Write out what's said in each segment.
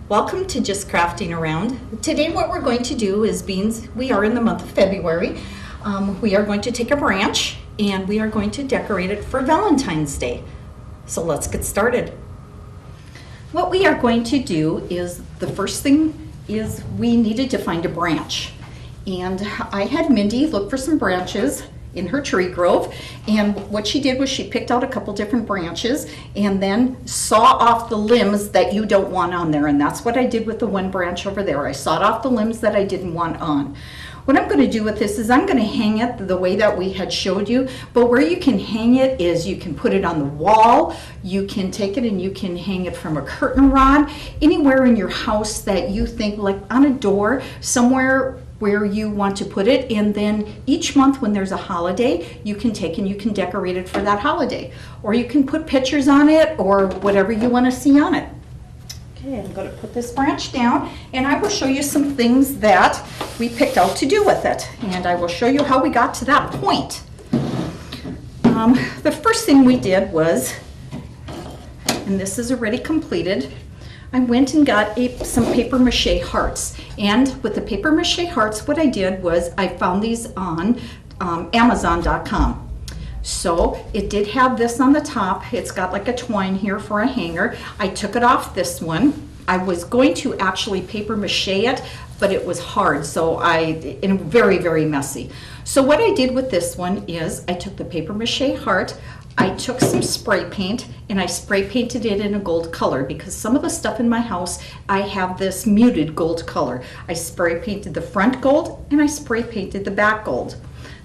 Welcome to Just Crafting Around. Today what we're going to do is we are in the month of February. We are going to take a branch and we are going to decorate it for Valentine's Day. So let's get started. What we are going to do is, the first thing is we needed to find a branch. And I had Mindy look for some branches in her tree grove, and what she did was she picked out a couple different branches and then saw off the limbs that you don't want on there, and that's what I did with the one branch over there. I sawed off the limbs that I didn't want on. What I'm going to do with this is I'm going to hang it the way that we had showed you, but where you can hang it is you can put it on the wall, you can take it and you can hang it from a curtain rod, anywhere in your house that you think, like on a door, somewhere where you want to put it, and then each month when there's a holiday, you can take and you can decorate it for that holiday. Or you can put pictures on it or whatever you want to see on it. Okay, I'm going to put this branch down and I will show you some things that we picked out to do with it. And I will show you how we got to that point. The first thing we did was, and this is already completed, I went and got some paper mache hearts, and with the paper mache hearts what I did was I found these on Amazon.com. So it did have this on the top. It's got like a twine here for a hanger. I took it off this one. I was going to actually paper mache it, but it was hard, so and very messy. So what I did with this one is I took the paper mache heart, I took some spray paint and I spray painted it in a gold color, because some of the stuff in my house, I have this muted gold color. I spray painted the front gold and I spray painted the back gold.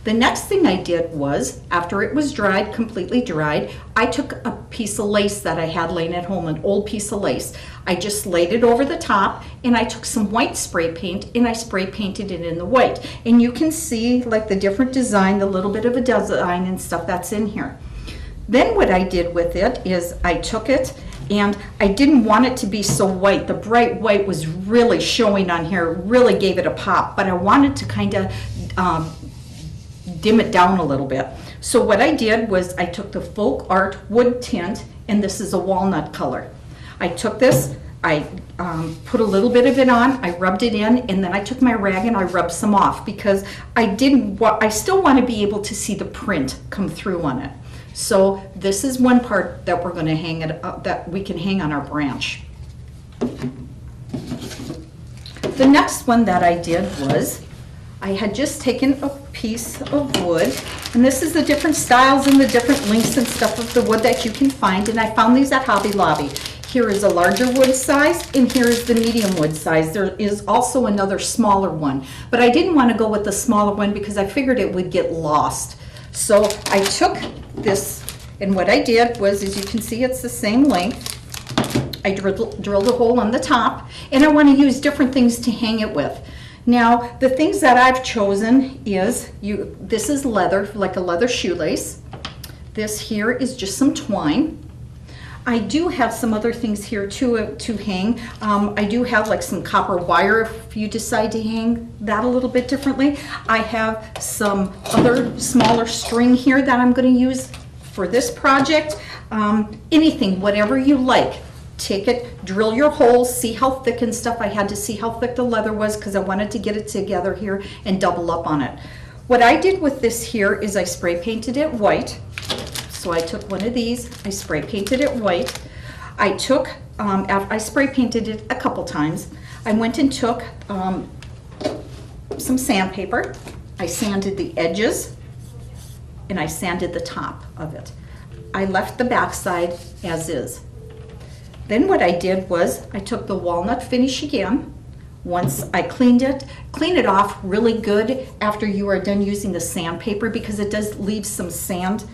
The next thing I did was, after it was dried, completely dried, I took a piece of lace that I had laying at home, an old piece of lace. I just laid it over the top and I took some white spray paint and I spray painted it in the white. And you can see like the different design, the little bit of a design and stuff that's in here. Then what I did with it is I took it, and I didn't want it to be so white. The bright white was really showing on here, really gave it a pop, but I wanted to kind of dim it down a little bit. So what I did was I took the Folk Art wood tint, and this is a walnut color. I took this, I put a little bit of it on, I rubbed it in, and then I took my rag and I rubbed some off, because I still want to be able to see the print come through on it. So this is one part that we're going to hang it up, that we can hang on our branch. The next one that I did was I had just taken a piece of wood, and this is the different styles and the different lengths and stuff of the wood that you can find, and I found these at Hobby Lobby. Here is a larger wood size and here is the medium wood size. There is also another smaller one, but I didn't want to go with the smaller one because I figured it would get lost. So I took this, and what I did was, as you can see, it's the same length. I drilled a hole on the top, and I want to use different things to hang it with. Now, the things that I've chosen is, this is leather, like a leather shoelace. This here is just some twine. I do have some other things here to hang. I do have like some copper wire if you decide to hang that a little bit differently. I have some other smaller string here that I'm going to use for this project. Anything, whatever you like. Take it, drill your holes, see how thick and stuff. I had to see how thick the leather was because I wanted to get it together here and double up on it. What I did with this here is I spray painted it white. So I took one of these, I spray painted it white. I spray painted it a couple times. I went and took some sandpaper. I sanded the edges and I sanded the top of it. I left the back side as is. Then what I did was I took the walnut finish again. Once I clean it off really good after you are done using the sandpaper, because it does leave some sand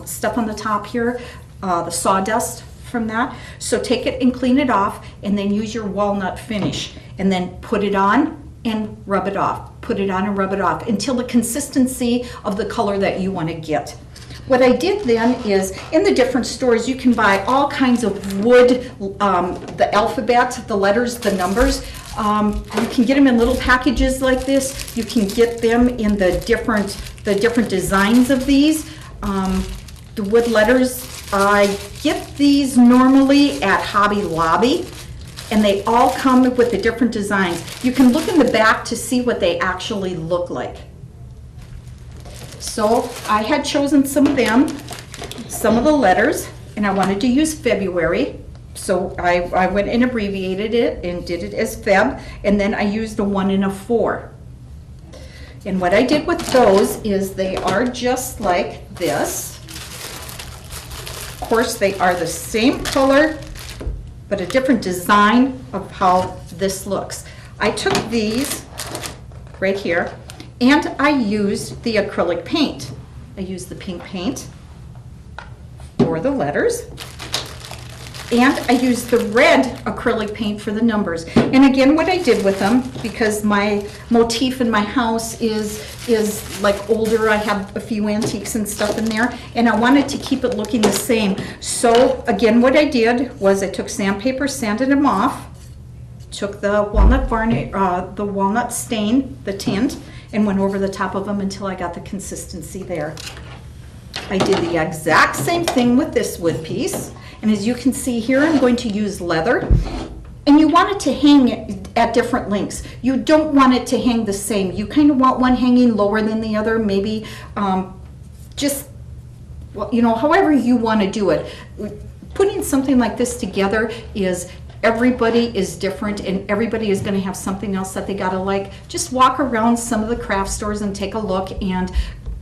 stuff on the top here, the sawdust from that. So take it and clean it off, and then use your walnut finish, and then put it on and rub it off. Put it on and rub it off until the consistency of the color that you want to get. What I did then is, in the different stores you can buy all kinds of wood, the alphabet, the letters, the numbers. You can get them in little packages like this. You can get them in the different designs of these. The wood letters, I get these normally at Hobby Lobby. And they all come with the different designs. You can look in the back to see what they actually look like. So I had chosen some of them, some of the letters, and I wanted to use February. So I went and abbreviated it and did it as Feb, and then I used a 1 and a 4. And what I did with those is they are just like this. Of course, they are the same color, but a different design of how this looks. I took these right here, and I used the acrylic paint. I used the pink paint for the letters, and I used the red acrylic paint for the numbers. And again, what I did with them, because my motif in my house is like older, I have a few antiques and stuff in there, and I wanted to keep it looking the same. So again, what I did was I took sandpaper, sanded them off, took the walnut varnish, the walnut stain, the tint, and went over the top of them until I got the consistency there. I did the exact same thing with this wood piece. And as you can see here, I'm going to use leather. And you want it to hang at different lengths. You don't want it to hang the same. You kind of want one hanging lower than the other, maybe just, well, you know, however you want to do it. Putting something like this together is everybody is different, and everybody is going to have something else that they gotta like. Just walk around some of the craft stores and take a look and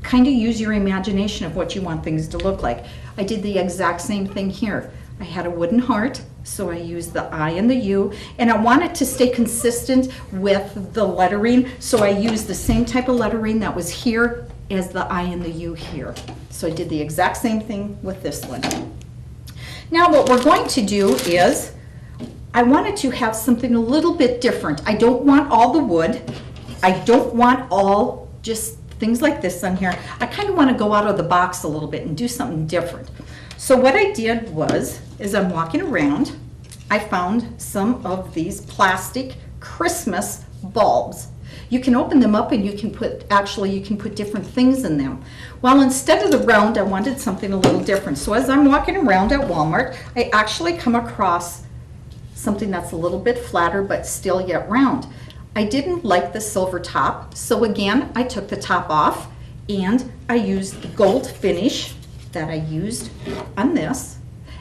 kind of use your imagination of what you want things to look like. I did the exact same thing here. I had a wooden heart, so I used the I and the U, and I wanted to stay consistent with the lettering, so I used the same type of lettering that was here as the I and the U here. So I did the exact same thing with this one. Now what we're going to do is, I wanted to have something a little bit different. I don't want all the wood. I don't want all just things like this on here. I kind of want to go out of the box a little bit and do something different. So what I did was, as I'm walking around, I found some of these plastic Christmas bulbs. You can open them up and you can put, actually you can put different things in them. Well, instead of the round, I wanted something a little different. So as I'm walking around at Walmart, I actually come across something that's a little bit flatter but still yet round. I didn't like the silver top, so again, I took the top off and I used the gold finish that I used on this,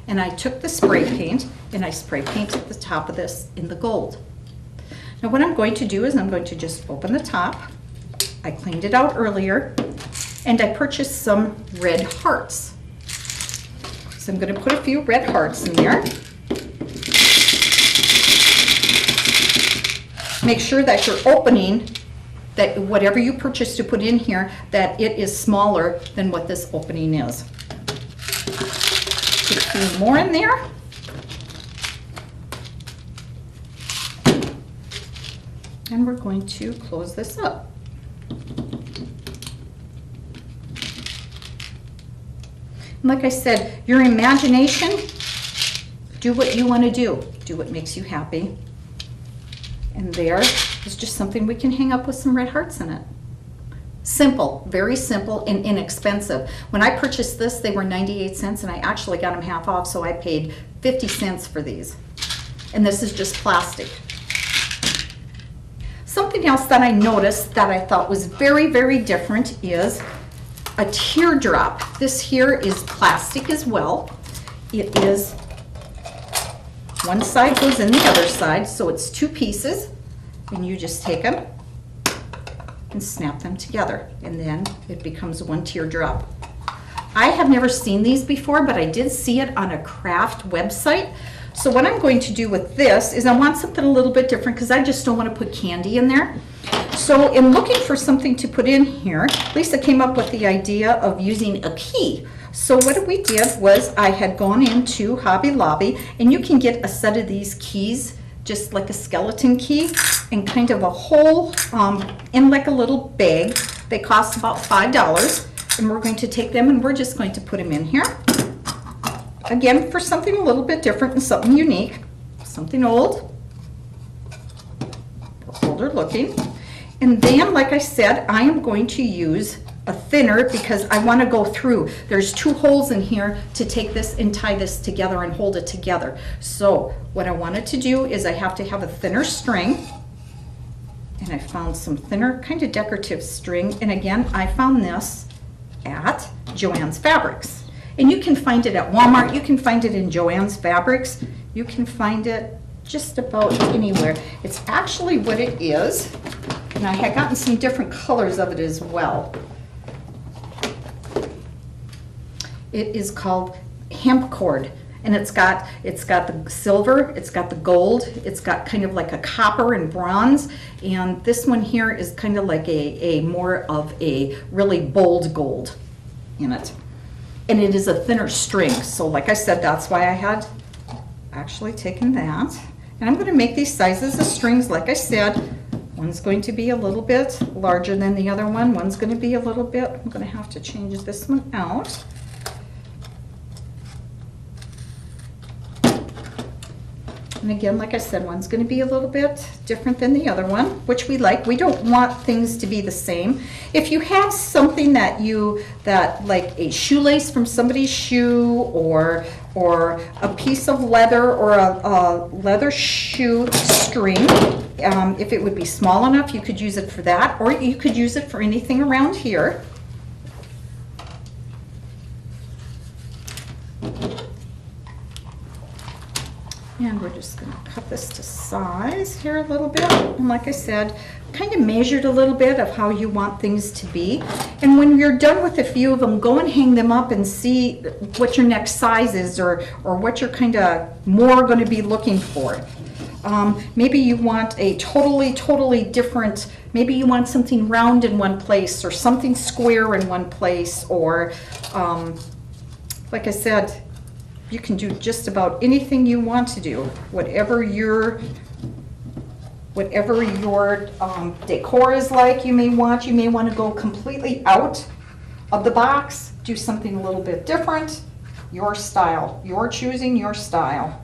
and I took the spray paint and I spray painted the top of this in the gold. Now what I'm going to do is I'm going to just open the top. I cleaned it out earlier, and I purchased some red hearts. So I'm going to put a few red hearts in there. Make sure that your opening, that whatever you purchase to put in here, that it is smaller than what this opening is. Put a few more in there. And we're going to close this up. Like I said, your imagination, do what you want to do. Do what makes you happy. And there is just something we can hang up with some red hearts in it. Simple, very simple and inexpensive. When I purchased this, they were 98 cents, and I actually got them half off, so I paid 50 cents for these. And this is just plastic. Something else that I noticed that I thought was very, very different is a teardrop. This here is plastic as well. It is, one side goes in the other side, so it's two pieces, and you just take them and snap them together, and then it becomes one teardrop. I have never seen these before, but I did see it on a craft website. So what I'm going to do with this is I want something a little bit different, because I just don't want to put candy in there. So in looking for something to put in here, Lisa came up with the idea of using a key. So what we did was I had gone into Hobby Lobby, and you can get a set of these keys, just like a skeleton key, and kind of a whole in like a little bag. They cost about $5, and we're going to take them and we're just going to put them in here. Again, for something a little bit different and something unique, something old, older looking. And then, like I said, I am going to use a thinner because I want to go through. There's 2 holes in here to take this and tie this together and hold it together. So what I wanted to do is I have to have a thinner string, and I found some thinner kind of decorative string, and again I found this at Joann's Fabrics, and you can find it at Walmart, you can find it in Joann's Fabrics, you can find it just about anywhere. It's actually what it is, and I had gotten some different colors of it as well. It is called hemp cord, and it's got the silver, it's got the gold, it's got kind of like a copper and bronze, and this one here is kind of like a more of a really bold gold in it. And it is a thinner string, so like I said, that's why I had actually taken that. And I'm going to make these sizes of strings, like I said. One's going to be a little bit larger than the other one, one's going to be a little bit, I'm going to have to change this one out. And again, like I said, one's going to be a little bit different than the other one, which we like. We don't want things to be the same. If you have something that like a shoelace from somebody's shoe, or a piece of leather, or a leather shoe string, if it would be small enough, you could use it for that, or you could use it for anything around here. And we're just going to cut this to size here a little bit. And like I said, kind of measured a little bit of how you want things to be. And when you're done with a few of them, go and hang them up and see what your next size is, or what you're kind of more going to be looking for. Maybe you want a totally different, maybe you want something round in one place, or something square in one place, or like I said, you can do just about anything you want to do. Whatever your decor is like, you may want to go completely out of the box, do something a little bit different. Your style, you're choosing your style.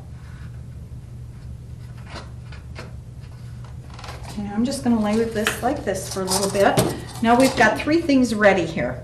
Okay, I'm just going to lay with this like this for a little bit. Now we've got 3 things ready here.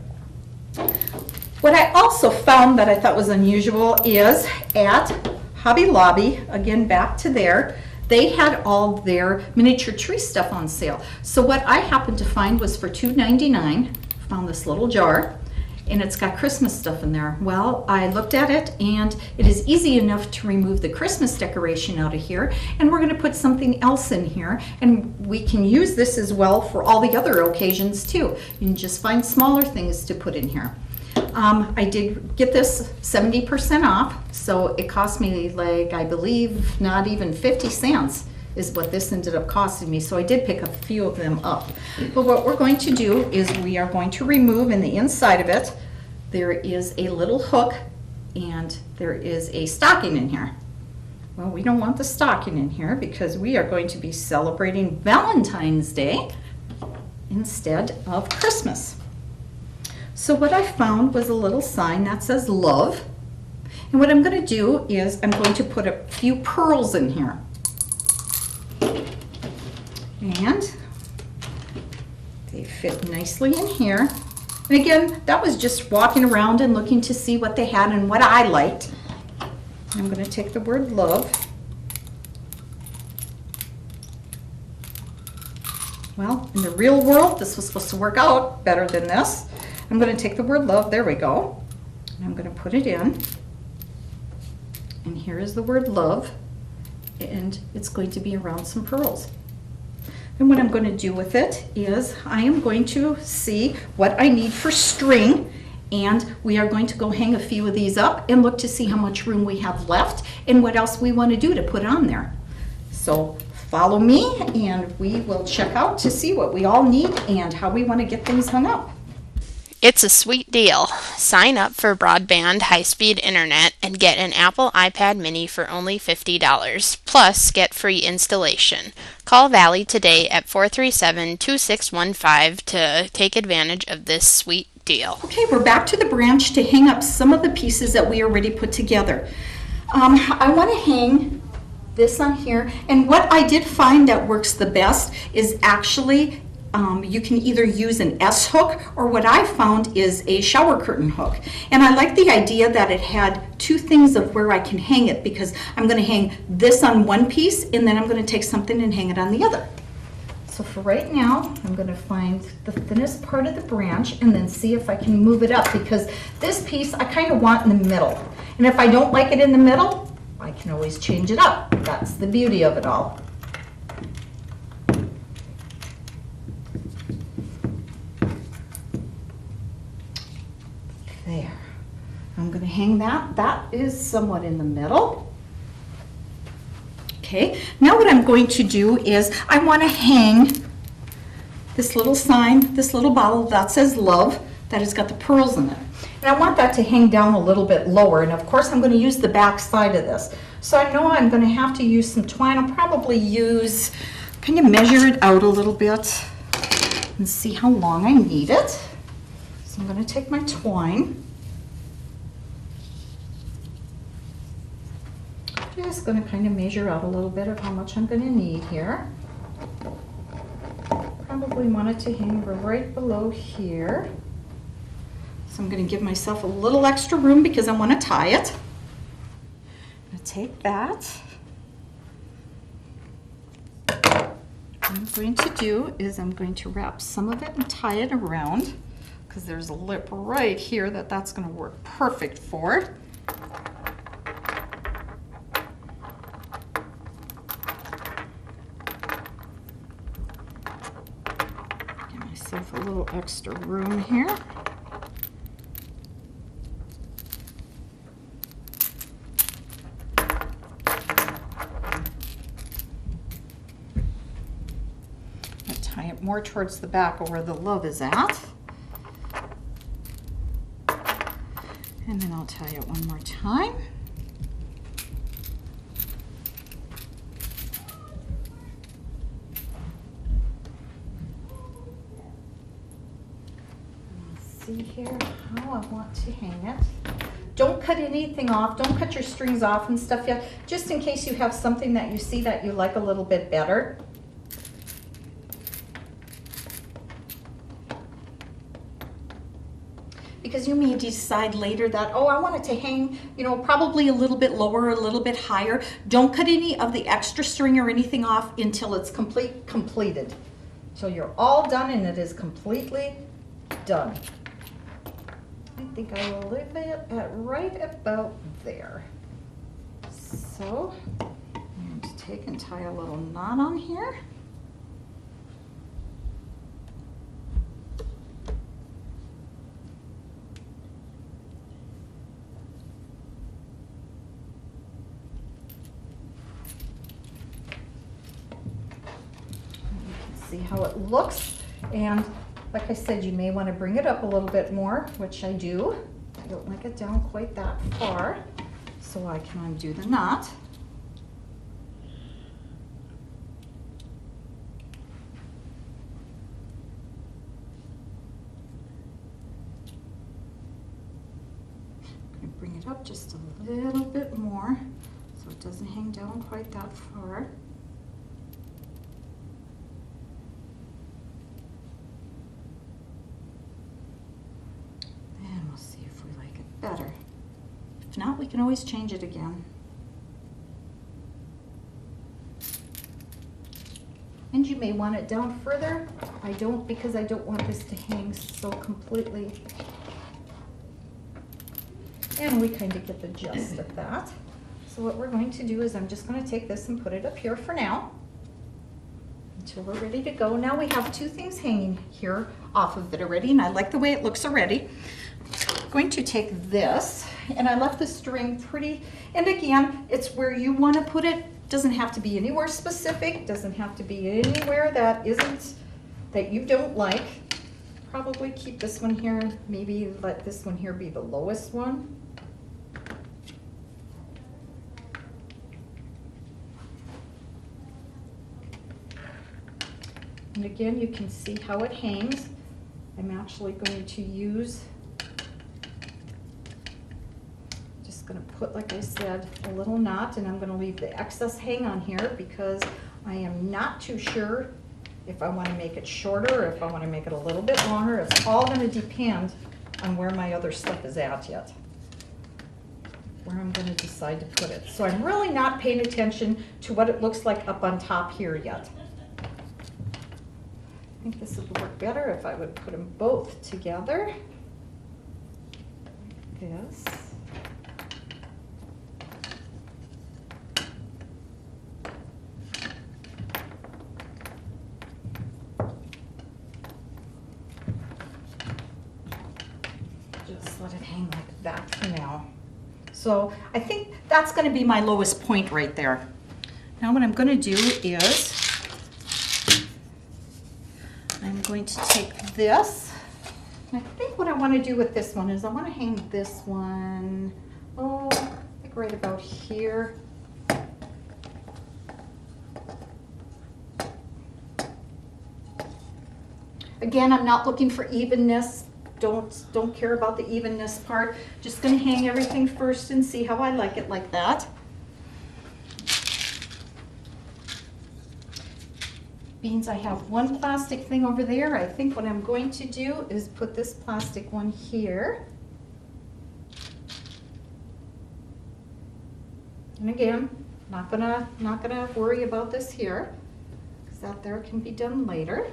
What I also found that I thought was unusual is at Hobby Lobby, again back to there, they had all their miniature tree stuff on sale. So what I happened to find was for $2.99, found this little jar, and it's got Christmas stuff in there. Well, I looked at it, and it is easy enough to remove the Christmas decoration out of here, and we're going to put something else in here, and we can use this as well for all the other occasions too. You can just find smaller things to put in here. I did get this 70% off, so it cost me, like, I believe not even 50 cents is what this ended up costing me. So I did pick a few of them up. But what we're going to do is we are going to remove, in the inside of it, there is a little hook and there is a stocking in here. Well, we don't want the stocking in here because we are going to be celebrating Valentine's Day instead of Christmas. So what I found was a little sign that says love. And what I'm going to do is I'm going to put a few pearls in here. And they fit nicely in here. And again, that was just walking around and looking to see what they had and what I liked. I'm going to take the word love. Well, in the real world, this was supposed to work out better than this. I'm going to take the word love, there we go, and I'm going to put it in, and here is the word love, and it's going to be around some pearls. And what I'm going to do with it is I am going to see what I need for string, and we are going to go hang a few of these up and look to see how much room we have left and what else we want to do to put on there. So follow me and we will check out to see what we all need and how we want to get things hung up. It's a sweet deal. Sign up for broadband high-speed internet and get an Apple iPad mini for only $50. Plus, get free installation. Call Valley today at 437-2615 to take advantage of this sweet deal. Okay, we're back to the branch to hang up some of the pieces that we already put together. I want to hang this on here, and what I did find that works the best is actually you can either use an S hook, or what I found is a shower curtain hook. And I like the idea that it had two things of where I can hang it, because I'm going to hang this on one piece and then I'm going to take something and hang it on the other. So for right now, I'm going to find the thinnest part of the branch and then see if I can move it up, because this piece I kind of want in the middle. And if I don't like it in the middle, I can always change it up. That's the beauty of it all. There. I'm going to hang that. That is somewhat in the middle. Okay, now what I'm going to do is I want to hang this little sign, this little bottle that says love, that has got the pearls in it. And I want that to hang down a little bit lower, and of course I'm going to use the back side of this. So I know I'm going to have to use some twine. I'll probably use, kind of measure it out a little bit and see how long I need it. So I'm going to take my twine. Just going to kind of measure out a little bit of how much I'm going to need here. Probably want it to hang right below here. So I'm going to give myself a little extra room because I want to tie it. I'm going to take that. What I'm going to do is I'm going to wrap some of it and tie it around, because there's a lip right here that's going to work perfect for it. Give myself a little extra room here. Tie it more towards the back of where the love is at. And then I'll tie it one more time. Let's see here how I want to hang it. Don't cut anything off. Don't cut your strings off and stuff yet, just in case you have something that you see that you like a little bit better. Because you may decide later that, oh, I want it to hang, you know, probably a little bit lower, a little bit higher. Don't cut any of the extra string or anything off until it's completed. So you're all done and it is completely done. I think I will leave it at right about there. So I'm going to take and tie a little knot on here. See how it looks, and like I said, you may want to bring it up a little bit more, which I do. I don't like it down quite that far, so I can undo the knot. I'm going to bring it up just a little bit more so it doesn't hang down quite that far. Better. If not, we can always change it again. And you may want it down further. I don't, because I don't want this to hang so completely. And we kind of get the gist of that. So what we're going to do is I'm just going to take this and put it up here for now until we're ready to go. Now we have two things hanging here off of it already, and I like the way it looks already. Going to take this, and I left the string pretty, and again, it's where you want to put it. Doesn't have to be anywhere specific, doesn't have to be anywhere that isn't, that you don't like. Probably keep this one here, maybe let this one here be the lowest one. And again, you can see how it hangs. I'm actually going to use, going to put, like I said, a little knot, and I'm going to leave the excess hang on here because I am not too sure if I want to make it shorter or if I want to make it a little bit longer. It's all going to depend on where my other stuff is at yet, where I'm going to decide to put it. So I'm really not paying attention to what it looks like up on top here yet. I think this would work better if I would put them both together. This. Just let it hang like that for now. So I think that's going to be my lowest point right there. Now what I'm going to do is I'm going to take this. And I think what I want to do with this one is I want to hang this one, oh, I think right about here. Again, I'm not looking for evenness. Don't care about the evenness part. Just going to hang everything first and see how I like it like that. Means I have one plastic thing over there. I think what I'm going to do is put this plastic one here. And again, not gonna worry about this here, because that there can be done later.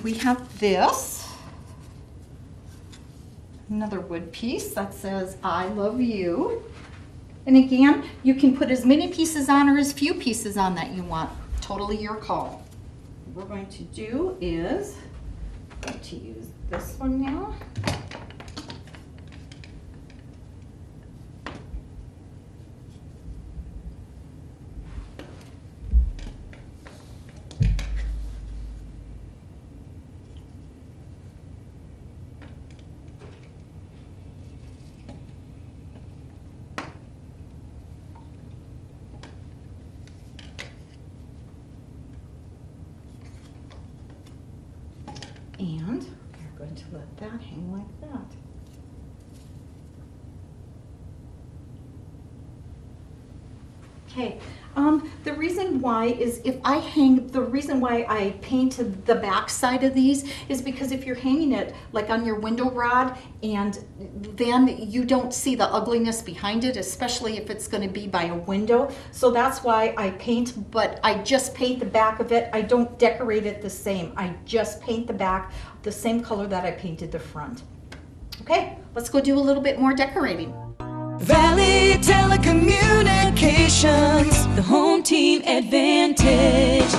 We have this, another wood piece that says I love you. And again, you can put as many pieces on or as few pieces on that you want. Totally your call. What we're going to do is to use this one now. And we're going to let that hang like that. Okay, the reason why is the reason why I painted the back side of these is because if you're hanging it like on your window rod, and then you don't see the ugliness behind it, especially if it's going to be by a window. So that's why I paint, but I just paint the back of it. I don't decorate it the same. I just paint the back the same color that I painted the front. Okay, let's go do a little bit more decorating. Valley Telecommunications, the home team advantage.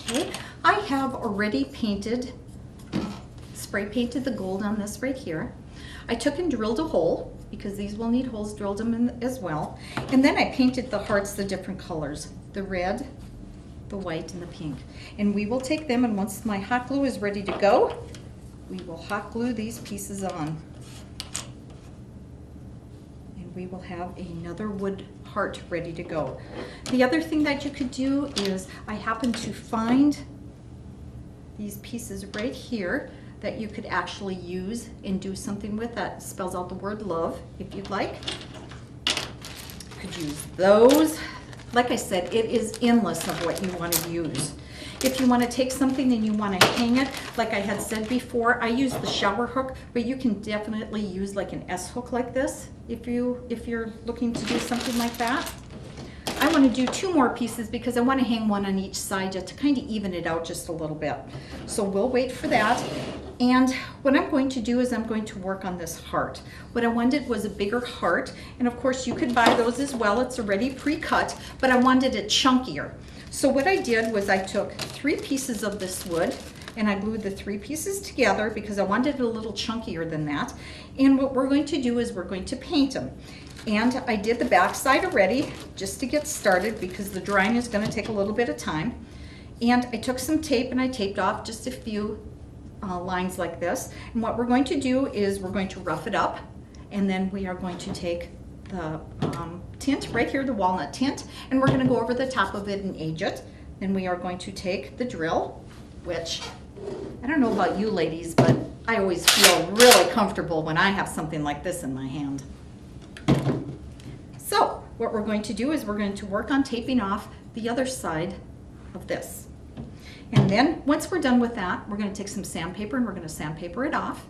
Okay, I have already painted, spray painted the gold on this right here. I took and drilled a hole, because these will need holes, drilled them in as well. And then I painted the hearts the different colors, the red, the white, and the pink. And we will take them, and once my hot glue is ready to go, we will hot glue these pieces on. And we will have another wood heart ready to go. The other thing that you could do is, I happen to find these pieces right here that you could actually use and do something with that. Spells out the word love, if you'd like. You could use those. Like I said, it is endless of what you want to use. If you want to take something and you want to hang it, like I had said before, I use the shower hook, but you can definitely use like an S hook like this if you're looking to do something like that. I want to do 2 more pieces because I want to hang one on each side just to kind of even it out just a little bit. So we'll wait for that. And what I'm going to do is I'm going to work on this heart. What I wanted was a bigger heart, and of course you could buy those as well. It's already pre-cut, but I wanted it chunkier. So what I did was I took 3 pieces of this wood and I glued the 3 pieces together because I wanted it a little chunkier than that. And what we're going to do is we're going to paint them. And I did the back side already just to get started because the drying is going to take a little bit of time. And I took some tape and I taped off just a few lines like this. And what we're going to do is we're going to rough it up, and then we are going to take the tint right here, the walnut tint, and we're going to go over the top of it and age it. Then we are going to take the drill, which I don't know about you ladies, but I always feel really comfortable when I have something like this in my hand. So what we're going to do is we're going to work on taping off the other side of this. And then once we're done with that, we're going to take some sandpaper and we're going to sandpaper it off.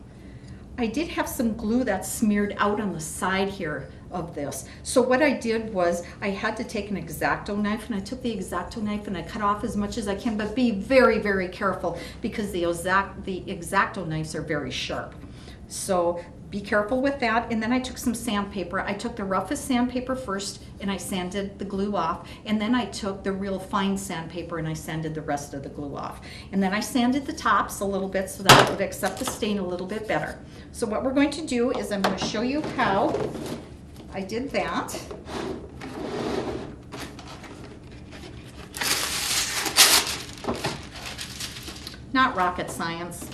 I did have some glue that smeared out on the side here of this. So what I did was I had to take an X-Acto knife, and I took the X-Acto knife and I cut off as much as I can, but be very, very careful because the X-Acto knives are very sharp. So be careful with that. And then I took some sandpaper. I took the roughest sandpaper first and I sanded the glue off. And then I took the real fine sandpaper and I sanded the rest of the glue off. And then I sanded the tops a little bit so that it would accept the stain a little bit better. So what we're going to do is I'm going to show you how I did that. Not rocket science.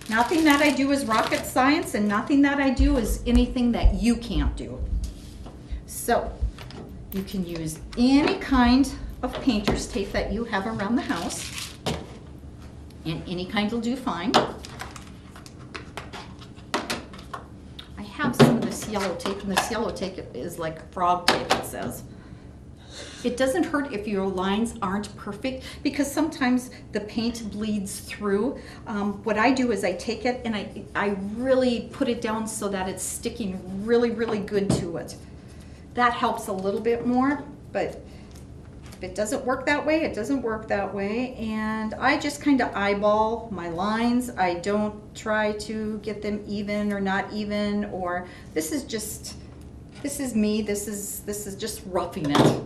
Nothing that I do is rocket science, and nothing that I do is anything that you can't do. So you can use any kind of painter's tape that you have around the house, and any kind will do fine. I have some of this yellow tape, and this yellow tape is like frog tape, it says. It doesn't hurt if your lines aren't perfect because sometimes the paint bleeds through. What I do is I take it and I really put it down so that it's sticking really, really good to it. That helps a little bit more, but if it doesn't work that way, it doesn't work that way. And I just kind of eyeball my lines. I don't try to get them even or not even, or this is me, this is just roughing it.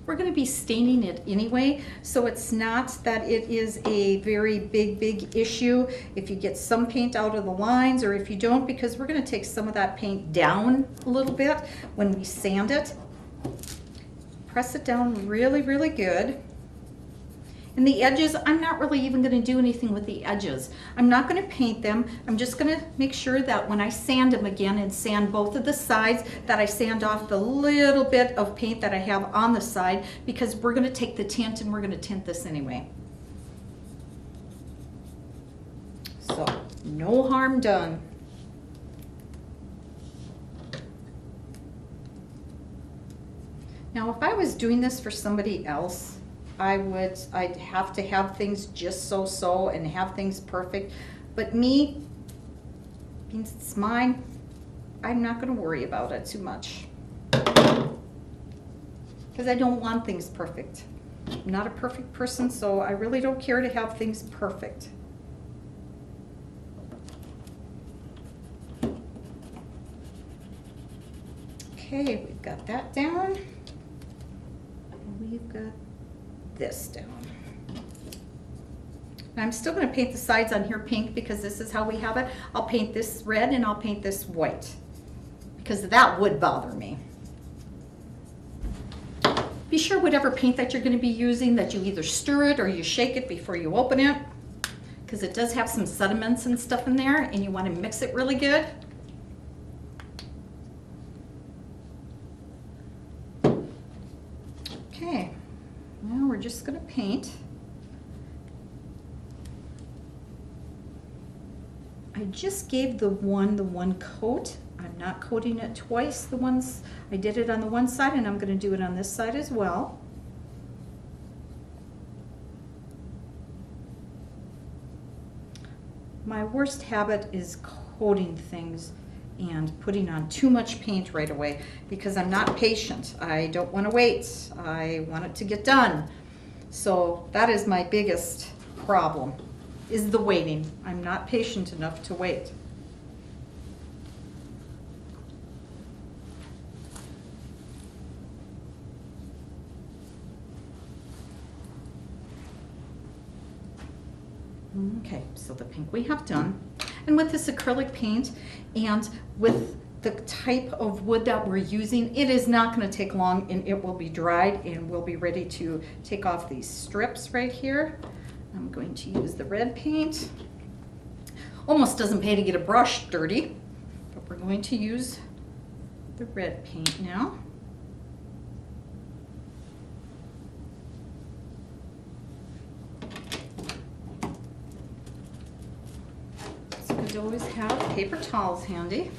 We're going to be staining it anyway, so it's not that it is a very big issue if you get some paint out of the lines or if you don't, because we're going to take some of that paint down a little bit when we sand it. Press it down really, really good. And the edges, I'm not really even going to do anything with the edges. I'm not going to paint them. I'm just going to make sure that when I sand them again and sand both of the sides, that I sand off the little bit of paint that I have on the side, because we're going to take the tint and we're going to tint this anyway. So no harm done. Now if I was doing this for somebody else, I'd have to have things just so and have things perfect. But me, since it's mine, I'm not going to worry about it too much. Because I don't want things perfect. I'm not a perfect person, so I really don't care to have things perfect. Okay, we've got that down. And we've got this down. And I'm still going to paint the sides on here pink because this is how we have it. I'll paint this red and I'll paint this white because that would bother me. Be sure whatever paint that you're going to be using that you either stir it or you shake it before you open it, because it does have some sediments and stuff in there and you want to mix it really good. Okay. Now we're just going to paint. I just gave the one coat. I'm not coating it twice. I did it on the one side and I'm going to do it on this side as well. My worst habit is coating things and putting on too much paint right away because I'm not patient. I don't want to wait. I want it to get done. So that is my biggest problem, is the waiting. I'm not patient enough to wait. Okay, so the pink we have done. And with this acrylic paint and with the type of wood that we're using, it is not going to take long and it will be dried and we'll be ready to take off these strips right here. I'm going to use the red paint. Almost doesn't pay to get a brush dirty, but we're going to use the red paint now. to always have paper towels handy.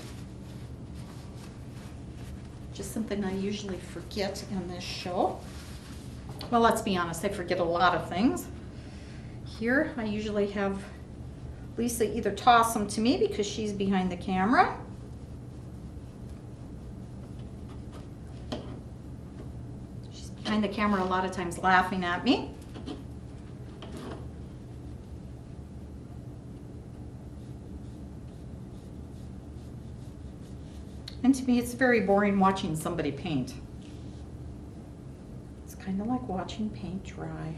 Just something I usually forget in this show. Well, let's be honest, I forget a lot of things. Here, I usually have Lisa either toss them to me because she's behind the camera. She's behind the camera a lot of times laughing at me. And to me, it's very boring watching somebody paint. It's kind of like watching paint dry.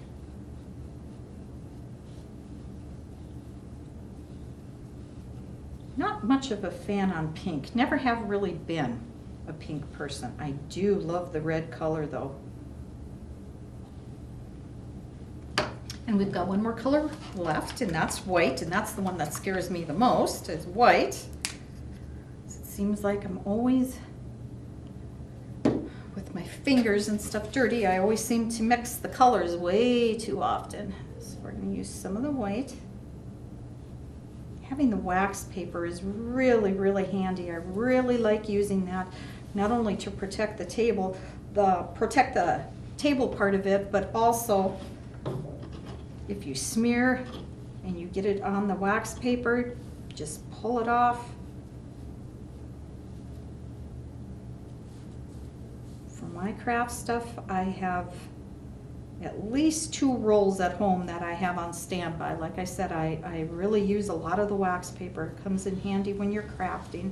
Not much of a fan on pink. Never have really been a pink person. I do love the red color though. And we've got one more color left, and that's white, and that's the one that scares me the most, is white. It seems like I'm always, with my fingers and stuff dirty, I always seem to mix the colors way too often. So we're going to use some of the white. Having the wax paper is really, really handy. I really like using that, not only to protect the table, protect the table part of it, but also if you smear and you get it on the wax paper, just pull it off. For my craft stuff, I have at least 2 rolls at home that I have on standby. Like I said, I really use a lot of the wax paper. It comes in handy when you're crafting.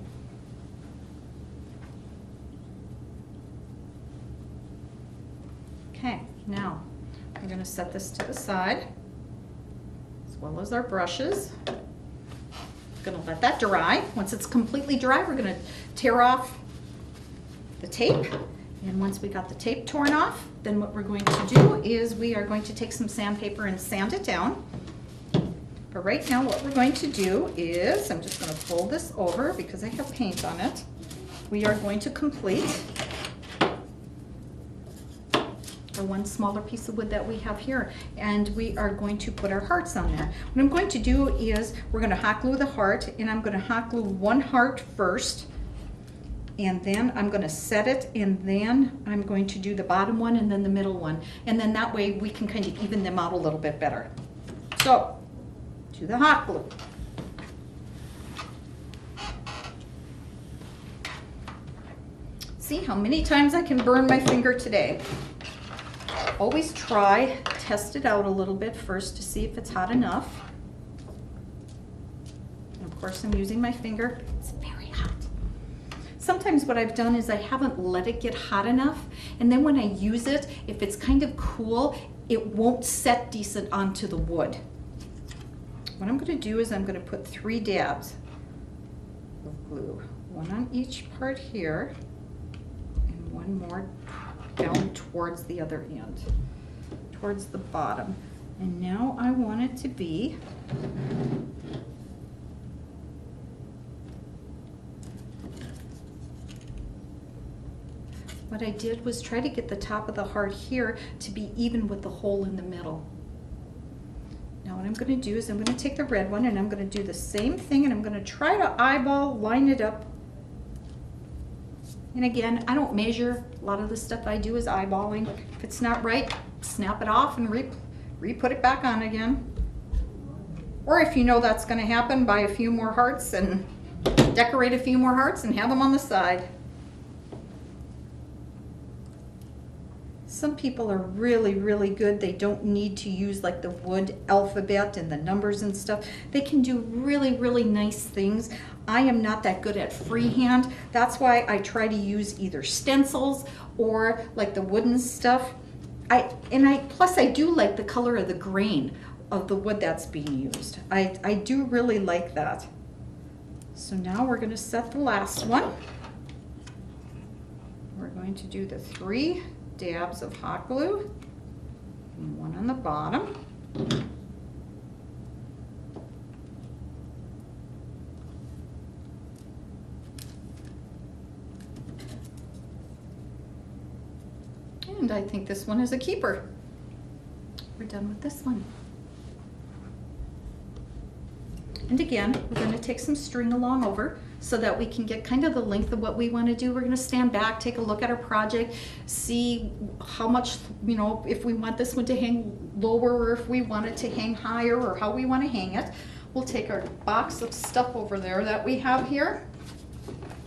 Okay, now I'm going to set this to the side, as well as our brushes. Going to let that dry. Once it's completely dry, we're going to tear off the tape. And once we got the tape torn off, then what we're going to do is we are going to take some sandpaper and sand it down. But right now what we're going to do is, I'm just going to fold this over because I have paint on it. We are going to complete the one smaller piece of wood that we have here, and we are going to put our hearts on there. What I'm going to do is we're going to hot glue the heart, and I'm going to hot glue one heart first, and then I'm going to set it, and then I'm going to do the bottom one and then the middle one, and then that way we can kind of even them out a little bit better. So, to the hot glue. See how many times I can burn my finger today. Always try, test it out a little bit first to see if it's hot enough. And of course I'm using my finger. It's very hot. Sometimes what I've done is I haven't let it get hot enough, and then when I use it, if it's kind of cool, it won't set decent onto the wood. What I'm going to do is I'm going to put 3 dabs of glue, one on each part here, and one more down towards the other end, towards the bottom. And now I want it to be what I did was try to get the top of the heart here to be even with the hole in the middle. Now what I'm going to do is I'm going to take the red one and I'm going to do the same thing, and I'm going to try to eyeball, line it up. And again, I don't measure. A lot of the stuff I do is eyeballing. If it's not right, snap it off and re-put it back on again. Or if you know that's going to happen, buy a few more hearts and decorate a few more hearts and have them on the side. Some people are really, really good. They don't need to use like the wood alphabet and the numbers and stuff. They can do really, really nice things. I am not that good at freehand. That's why I try to use either stencils or like the wooden stuff. Plus I do like the color of the grain of the wood that's being used. I do really like that. So now we're going to set the last one. We're going to do the 3 dabs of hot glue, and one on the bottom. And I think this one is a keeper. We're done with this one. And again, we're going to take some string along over so that we can get kind of the length of what we want to do. We're going to stand back, take a look at our project, see how much, you know, if we want this one to hang lower or if we want it to hang higher or how we want to hang it. We'll take our box of stuff over there that we have here.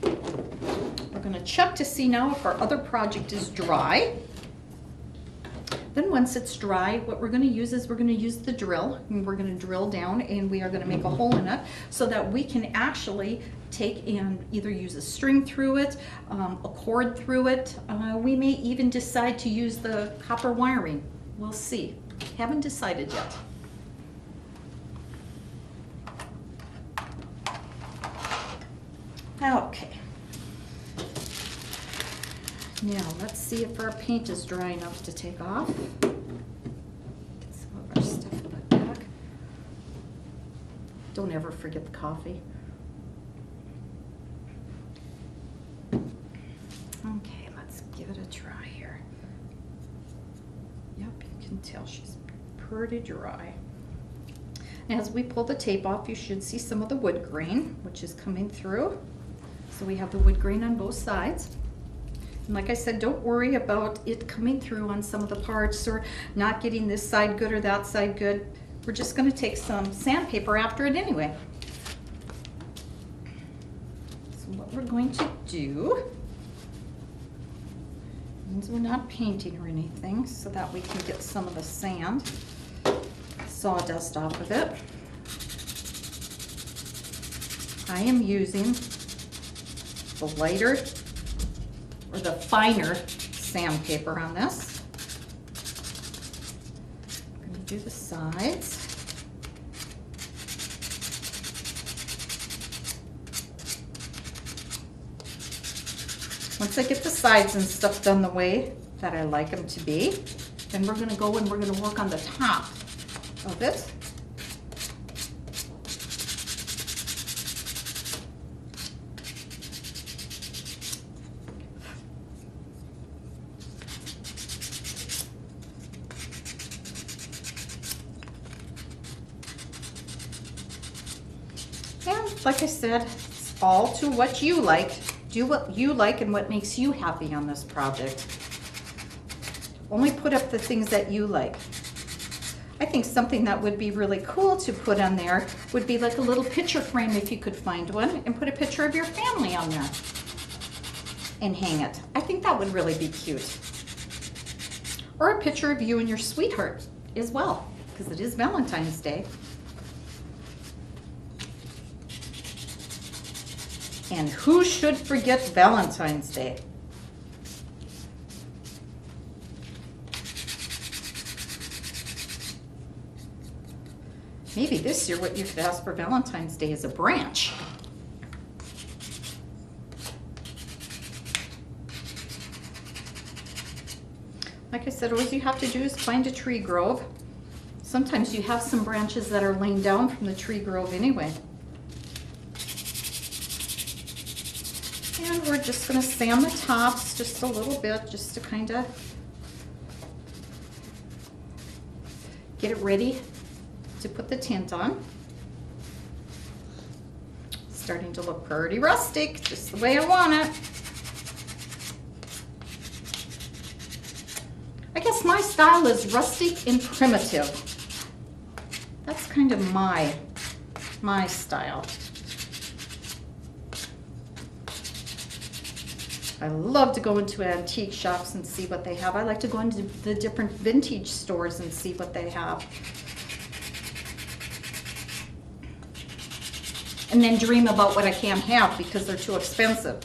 We're going to check to see now if our other project is dry. Then once it's dry, what we're going to use is we're going to use the drill, and we're going to drill down, and we are going to make a hole in it so that we can actually take and either use a string through it, a cord through it. We may even decide to use the copper wiring. We'll see. Haven't decided yet. Okay. Now, let's see if our paint is dry enough to take off. Get some of our stuff in the back. Don't ever forget the coffee. Okay, let's give it a try here. Yep, you can tell she's pretty dry. As we pull the tape off, you should see some of the wood grain, which is coming through. So we have the wood grain on both sides. And like I said, don't worry about it coming through on some of the parts or not getting this side good or that side good. We're just going to take some sandpaper after it anyway. So what we're going to do means we're not painting or anything so that we can get some of the sand, sawdust off of it. I am using the lighter or the finer sandpaper on this. I'm going to do the sides. Once I get the sides and stuff done the way that I like them to be, then we're going to go and we're going to work on the top of it. And like I said, it's all to what you like. Do what you like and what makes you happy on this project. Only put up the things that you like. I think something that would be really cool to put on there would be like a little picture frame if you could find one, and put a picture of your family on there and hang it. I think that would really be cute. Or a picture of you and your sweetheart as well, because it is Valentine's Day. And who should forget Valentine's Day? Maybe this year what you could ask for Valentine's Day is a branch. Like I said, all you have to do is find a tree grove. Sometimes you have some branches that are laying down from the tree grove anyway. And we're just going to sand the tops just a little bit, just to kind of get it ready to put the tint on. Starting to look pretty rustic, just the way I want it. I guess my style is rustic and primitive. That's kind of my style. I love to go into antique shops and see what they have. I like to go into the different vintage stores and see what they have. And then dream about what I can't have because they're too expensive.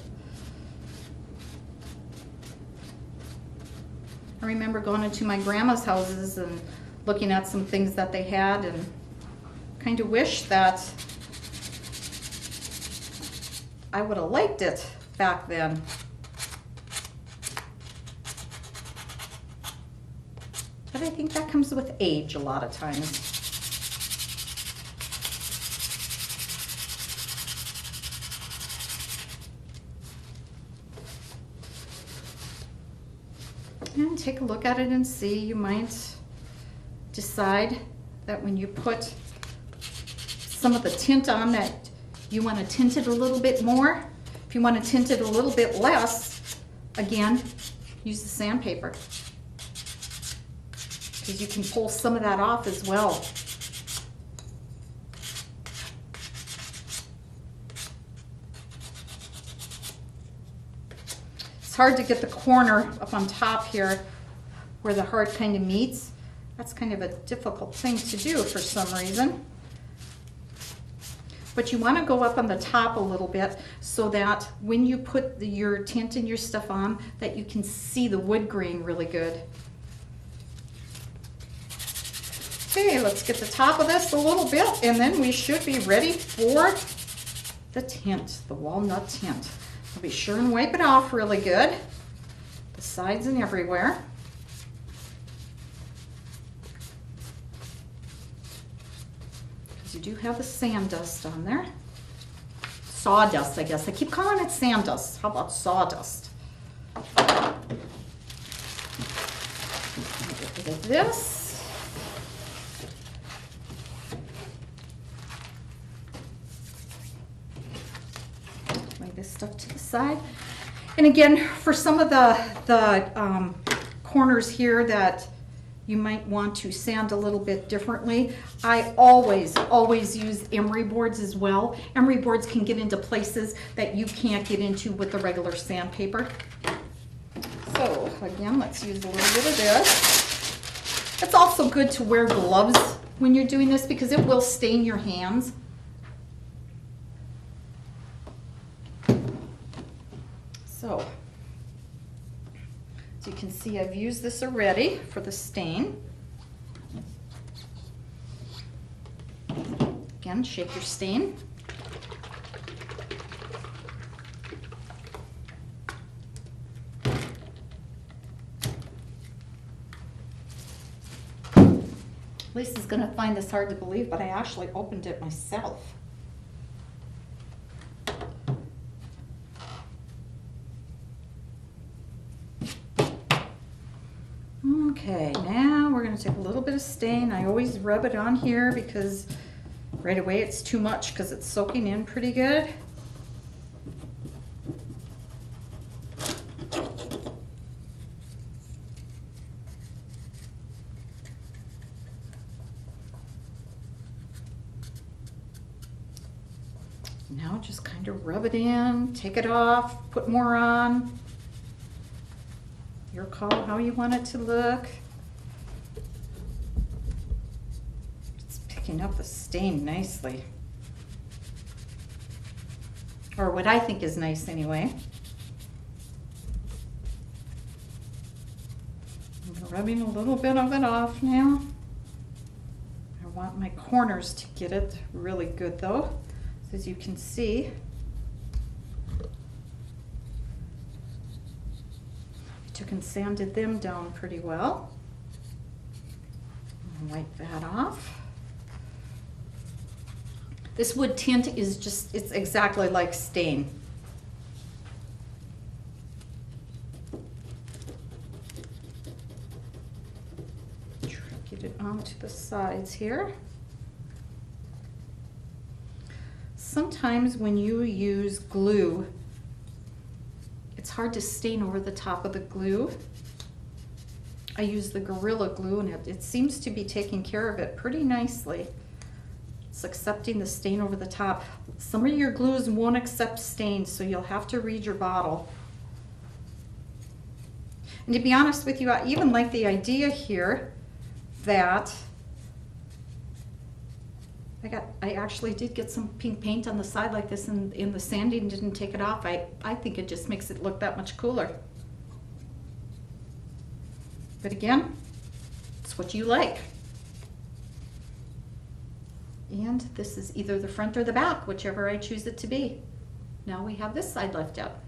I remember going into my grandma's houses and looking at some things that they had and kind of wish that I would have liked it back then. But I think that comes with age a lot of times. And take a look at it and see. You might decide that when you put some of the tint on that you want to tint it a little bit more. If you want to tint it a little bit less, again, use the sandpaper, because you can pull some of that off as well. It's hard to get the corner up on top here where the heart kind of meets. That's kind of a difficult thing to do for some reason. But you want to go up on the top a little bit so that when you put your tint and your stuff on, that you can see the wood grain really good. Okay, let's get the top of this a little bit, and then we should be ready for the tint, the walnut tint. I'll be sure and wipe it off really good, the sides and everywhere. You do have the sand dust on there. Sawdust, I guess. I keep calling it sand dust. How about sawdust? Get rid of this. Lay this stuff to the side. And again, for some of the corners here that you might want to sand a little bit differently, I always use emery boards as well. Emery boards can get into places that you can't get into with the regular sandpaper. So again, let's use a little bit of this. It's also good to wear gloves when you're doing this because it will stain your hands. So, as you can see, I've used this already for the stain. Again, shake your stain. Lisa's going to find this hard to believe, but I actually opened it myself. Okay, now we're going to take a little bit of stain. I always rub it on here because right away it's too much because it's soaking in pretty good. Now just kind of rub it in, take it off, put more on. Your call how you want it to look. It's picking up the stain nicely. Or what I think is nice anyway. I'm rubbing a little bit of it off now. I want my corners to get it really good though. So as you can see, took and sanded them down pretty well. Wipe that off. This wood tint is just, it's exactly like stain. Get it onto the sides here. Sometimes when you use glue, it's hard to stain over the top of the glue. I use the Gorilla Glue and it seems to be taking care of it pretty nicely. It's accepting the stain over the top. Some of your glues won't accept stains, so you'll have to read your bottle. And to be honest with you, I even like the idea here that I actually did get some pink paint on the side like this, and the sanding didn't take it off. I think it just makes it look that much cooler. But again, it's what you like. And this is either the front or the back, whichever I choose it to be. Now we have this side left out.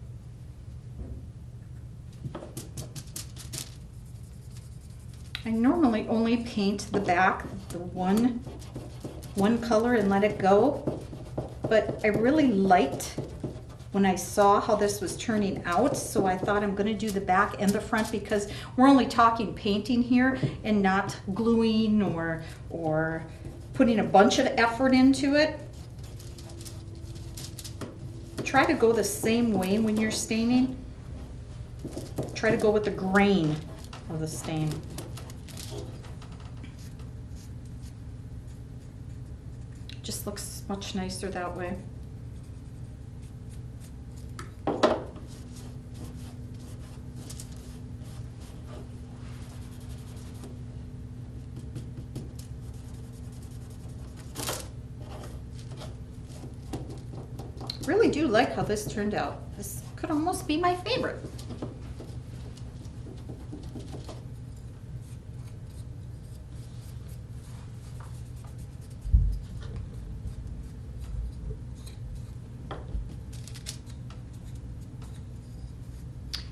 I normally only paint the back, the one color and let it go, but I really liked when I saw how this was turning out, so I thought I'm going to do the back and the front because we're only talking painting here and not gluing or putting a bunch of effort into it. Try to go the same way when you're staining. Try to go with the grain of the stain. Just looks much nicer that way. Really do like how this turned out. This could almost be my favorite.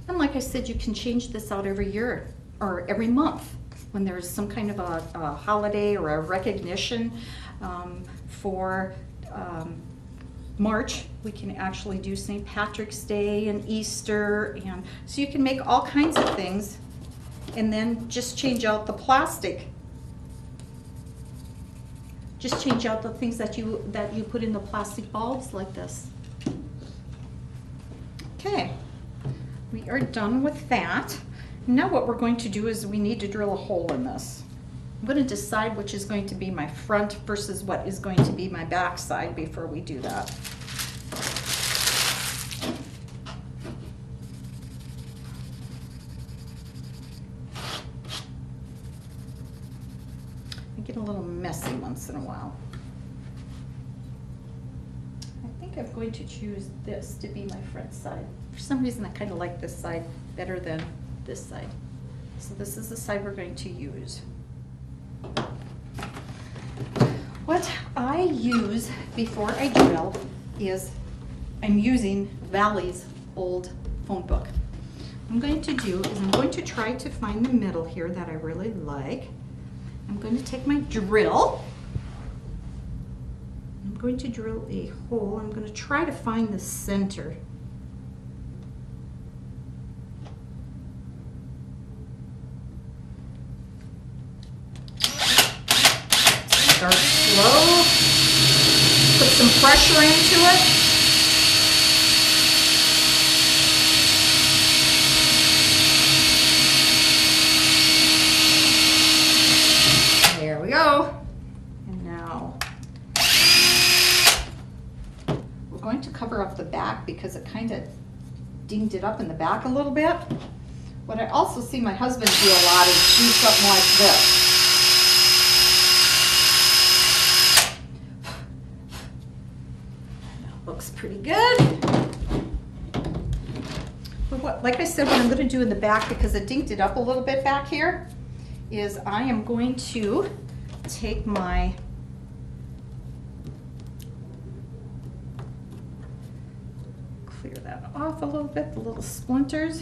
And like I said, you can change this out every year or every month when there's some kind of a holiday or a recognition for March. We can actually do St. Patrick's Day and Easter, and so you can make all kinds of things and then just change out the plastic. Just change out the things that you put in the plastic bulbs like this. Okay, we are done with that. Now what we're going to do is we need to drill a hole in this. I'm going to decide which is going to be my front versus what is going to be my back side before we do that. I get a little messy once in a while. I think I'm going to choose this to be my front side. For some reason I kind of like this side better than this side. So this is the side we're going to use. What I use before I drill is I'm using Valley's old phone book. What I'm going to do is I'm going to try to find the middle here that I really like. I'm going to take my drill. I'm going to drill a hole. I'm going to try to find the center. Start slow, put some pressure into it. There we go. And now we're going to cover up the back because it kind of dinged it up in the back a little bit. What I also see my husband do a lot is do something like this. Looks pretty good. But what, like I said, what I'm going to do in the back, because it dinked it up a little bit back here, is I am going to take my clear that off a little bit, the little splinters.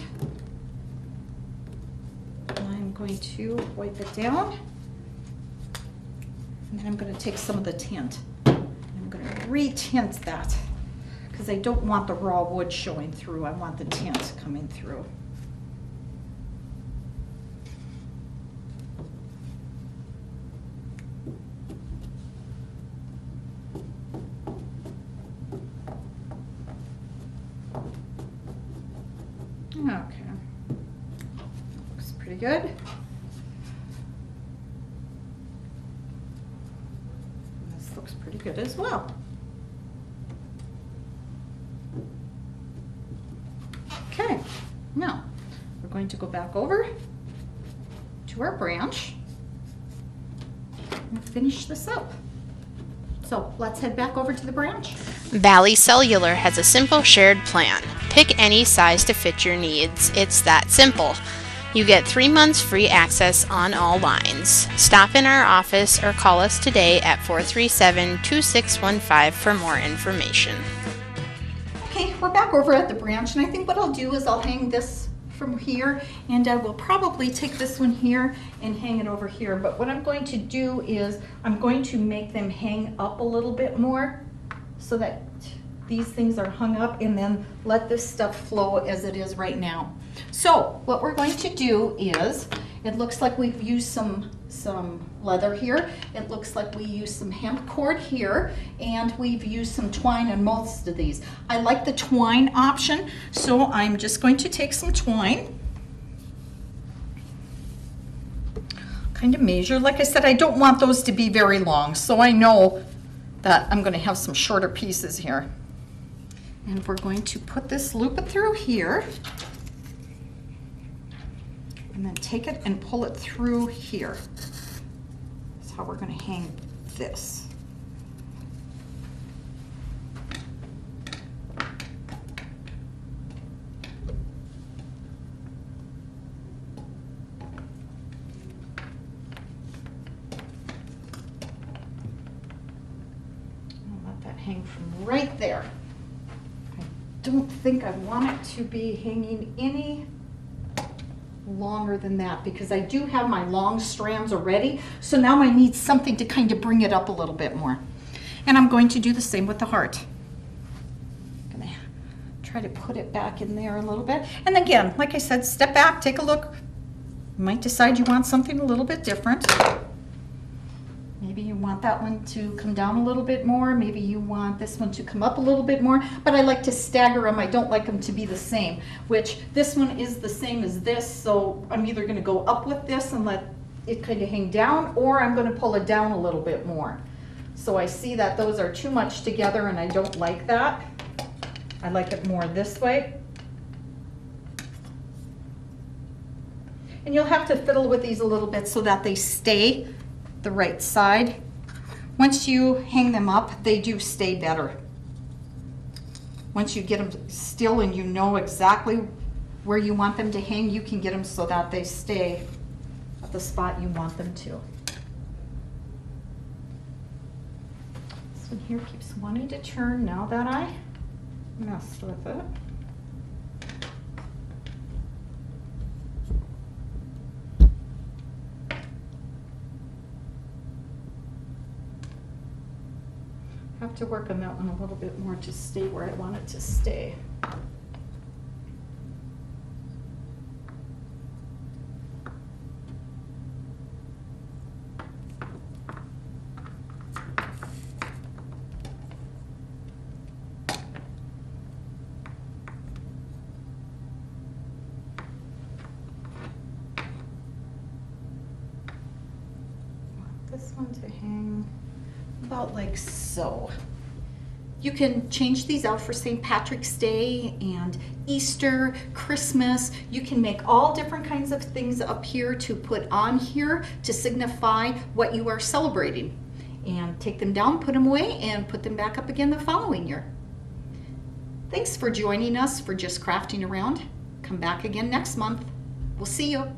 I'm going to wipe it down. And then I'm going to take some of the tint. I'm going to re-tint that, because I don't want the raw wood showing through. I want the tint coming through. Okay, looks pretty good. This looks pretty good as well. Okay, now we're going to go back over to our branch and finish this up. So let's head back over to the branch. Valley Cellular has a simple shared plan. Pick any size to fit your needs. It's that simple. You get 3 months free access on all lines. Stop in our office or call us today at 437-2615 for more information. Okay, we're back over at the branch, and I think what I'll do is I'll hang this from here, and I will probably take this one here and hang it over here. But what I'm going to do is I'm going to make them hang up a little bit more so that these things are hung up, and then let this stuff flow as it is right now. So what we're going to do is It looks like we've used some leather here. It looks like we used some hemp cord here, and we've used some twine on most of these. I like the twine option, so I'm just going to take some twine. Kind of measure. Like I said, I don't want those to be very long, so I know that I'm going to have some shorter pieces here. And we're going to put this loop it through here, and then take it and pull it through here. That's how we're going to hang this. I'll let that hang from right there. I don't think I want it to be hanging any longer than that, because I do have my long strands already, so now I need something to kind of bring it up a little bit more. And I'm going to do the same with the heart. I'm gonna try to put it back in there a little bit, and again, like I said, step back, take a look. You might decide you want something a little bit different. Maybe you want that one to come down a little bit more. Maybe you want this one to come up a little bit more. But I like to stagger them. I don't like them to be the same, which this one is the same as this. So I'm either going to go up with this and let it kind of hang down, or I'm going to pull it down a little bit more. So I see that those are too much together, and I don't like that. I like it more this way. And you'll have to fiddle with these a little bit so that they stay the right side. Once you hang them up, they do stay better. Once you get them still and you know exactly where you want them to hang, you can get them so that they stay at the spot you want them to. This one here keeps wanting to turn now that I messed with it. I have to work on that one a little bit more to stay where I want it to stay. This one to hang about like so. You can change these out for St. Patrick's Day and Easter, Christmas. You can make all different kinds of things up here to put on here to signify what you are celebrating. And take them down, put them away, and put them back up again the following year. Thanks for joining us for Just Crafting Around. Come back again next month. We'll see you.